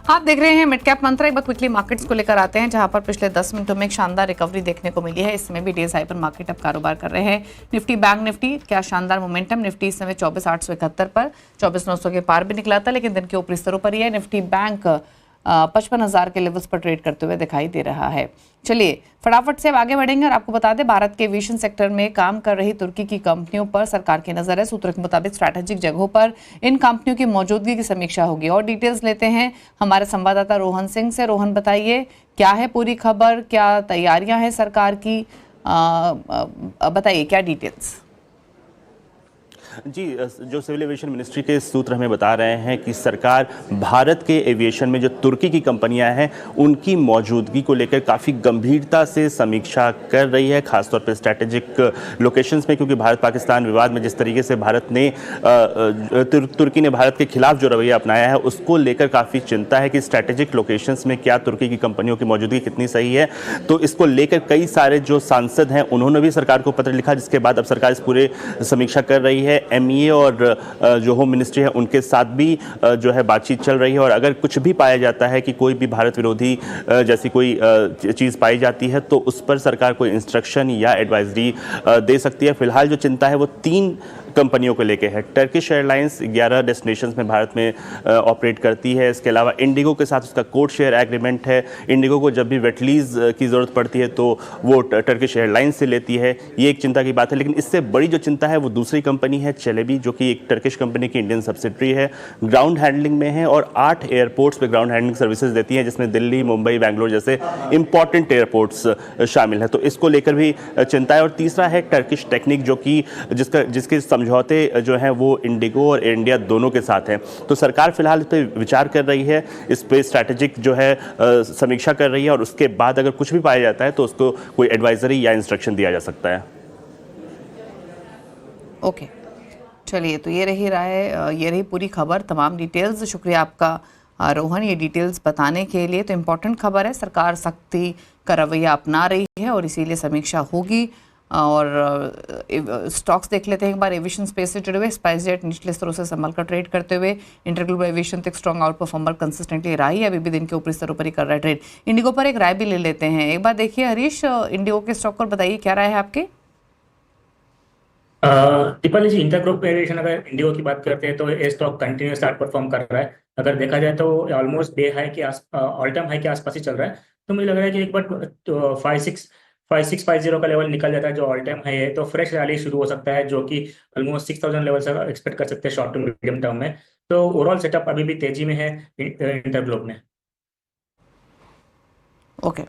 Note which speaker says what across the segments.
Speaker 1: आप देख रहे हैं मिड कैप मंत्रा। एक बार क्विकली मार्केट्स को लेकर आते हैं, जहां पर पिछले 10 मिनटों में एक शानदार रिकवरी देखने को मिली है। इस समय भी डेज हाई पर मार्केट अब कारोबार कर रहे हैं। निफ्टी बैंक निफ्टी क्या शानदार मोमेंटम। निफ्टी इस समय 24,871 पर 24,900 के पार भी निकला था, लेकिन दिन के ऊपरी स्तरों पर ही है। निफ्टी बैंक 55,000 के लेवल्स पर ट्रेड करते हुए दिखाई दे रहा है। चलिए फटाफट से अब आगे बढ़ेंगे और आपको बता दें, भारत के एविएशन सेक्टर में काम कर रही तुर्की की कंपनियों पर सरकार की नजर है। सूत्रों के मुताबिक स्ट्रैटेजिक जगहों पर इन कंपनियों की मौजूदगी की समीक्षा होगी। और डिटेल्स लेते हैं हमारे संवाददाता रोहन सिंह से। रोहन, बताइए क्या है पूरी खबर, क्या तैयारियां हैं सरकार की, बताइए क्या डिटेल्स।
Speaker 2: जी, जो सिविल एविएशन मिनिस्ट्री के सूत्र हमें बता रहे हैं कि सरकार भारत के एविएशन में जो तुर्की की कंपनियां हैं उनकी मौजूदगी को लेकर काफ़ी गंभीरता से समीक्षा कर रही है, खासतौर पर स्ट्रैटेजिक लोकेशंस में, क्योंकि भारत पाकिस्तान विवाद में जिस तरीके से भारत ने तुर्की ने भारत के खिलाफ जो रवैया अपनाया है उसको लेकर काफ़ी चिंता है कि स्ट्रैटेजिक लोकेशंस में क्या तुर्की की कंपनियों की मौजूदगी कितनी सही है। तो इसको लेकर कई सारे जो सांसद हैं उन्होंने भी सरकार को पत्र लिखा, जिसके बाद अब सरकार इस पूरे समीक्षा कर रही है। एमईए और जो होम मिनिस्ट्री है उनके साथ भी जो है बातचीत चल रही है, और अगर कुछ भी पाया जाता है कि कोई भी भारत विरोधी जैसी कोई चीज़ पाई जाती है तो उस पर सरकार कोई इंस्ट्रक्शन या एडवाइजरी दे सकती है। फिलहाल जो चिंता है वो 3 कंपनियों को लेके है। टर्किश एयरलाइंस 11 डेस्टिनेशंस में भारत में ऑपरेट करती है। इसके अलावा इंडिगो के साथ उसका कोड शेयर एग्रीमेंट है। इंडिगो को जब भी वेट लीज की ज़रूरत पड़ती है तो वो टर्किश एयरलाइंस से लेती है। ये एक चिंता की बात है, लेकिन इससे बड़ी जो चिंता है वो दूसरी कंपनी है चेलेबी, जो कि एक टर्किश कंपनी की इंडियन सब्सिडरी है, ग्राउंड हैंडलिंग में है और 8 एयरपोर्ट्स पे ग्राउंड हैंडलिंग सर्विसेज देती है, जिसमें दिल्ली, मुंबई, बेंगलोर जैसे इंपॉर्टेंट एयरपोर्ट्स शामिल है। तो इसको लेकर भी चिंता है। और तीसरा है टर्किश टेक्निक, जो कि जिसके समझौते जो हैं वो इंडिगो और एयर इंडिया दोनों के साथ हैं। तो सरकार फिलहाल इस पर विचार कर रही है, इस पे स्ट्रैटेजिक जो है समीक्षा कर रही है, और उसके बाद अगर कुछ भी पाया जाता है तो उसको कोई एडवाइजरी या इंस्ट्रक्शन दिया जा सकता है।
Speaker 1: ओके, चलिए, तो ये रही ये रही पूरी खबर, तमाम डिटेल्स। शुक्रिया आपका रोहन, ये डिटेल्स बताने के लिए। तो इम्पोर्टेंट खबर है, सरकार सख्ती का रवैया अपना रही है और इसीलिए समीक्षा होगी। और स्टॉक्स देख लेते हैं एक बार एविएशन स्पेस से जुड़े हुए। स्पाइसजेट निचले स्तरों से संभल कर ट्रेड करते हुए। इंटरग्लोबल एविएशन तक स्ट्रॉन्ग आउट परफॉर्मर कंसिस्टेंटली रहा है, अभी भी दिन के ऊपरी स्तरों पर ही कर रहा है ट्रेड। इंडिगो पर एक राय भी ले लेते हैं। एक बार देखिए हरीश, इंडिगो के स्टॉक पर बताइए क्या राय है आपके।
Speaker 3: दीपाली जी, इंटरग्रुप एविएशन अगर इंडिगो की बात करते हैं तो ये स्टॉक कंटिन्यूस आउट परफॉर्म कर रहा है। अगर देखा जाए तो ऑलमोस्ट डे हाई के ऑल टाइम हाई के आसपास ही चल रहा है। तो मुझे लग रहा है कि एक बार 5650 का लेवल निकल जाता है जो ऑल टाइम हाई है, तो फ्रेश रैली शुरू हो सकता है, जो कि ऑलमोस्ट 6000 लेवल से एक्सपेक्ट कर सकते हैं शॉर्ट टू मीडियम टर्म में। तो ओवरऑल सेटअप अभी भी तेजी में है इंटरग्लोब में।
Speaker 1: ओके,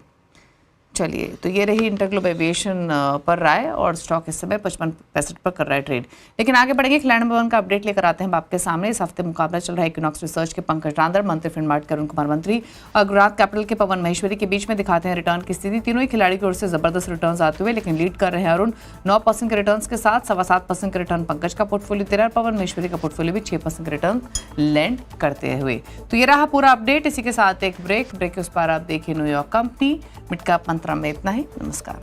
Speaker 1: चलिए, तो ये रही इंटरग्लोब एविएशन पर राय, और स्टॉक इस समय 55-65 पर कर रहा है ट्रेड। लेकिन आगे बढ़ेंगे, क्लाइंट नंबर 1 का अपडेट लेकर आते हैं आपके सामने। इस हफ्ते मुकाबला चल रहा है इक्विनॉक्स रिसर्च के पंकज रांदर, मंत्री फिनमार्ट के अरुण कुमार मंत्री और गुजरात कैपिटल के पवन महेश्वरी के बीच में दिखाते हैं रिटर्न की स्थिति। तीनों ही खिलाड़ी की ओर से जबरदस्त रिटर्न आते हुए, लेकिन लीड कर रहे हैं अरुण 9% के रिटर्न के साथ। 7.25% के रिटर्न पंकज का पोर्टफोलियो 13 और पवन महेश्वरी का पोर्टफोलियो भी 6% के रिटर्न लैंड करते हुए। तो ये रहा पूरा अपडेट। इसी के साथ एक ब्रेक के उस पर आप देखिए न्यूयॉर्क कंपनी। मिड कैप मंत्रा में इतना ही। नमस्कार।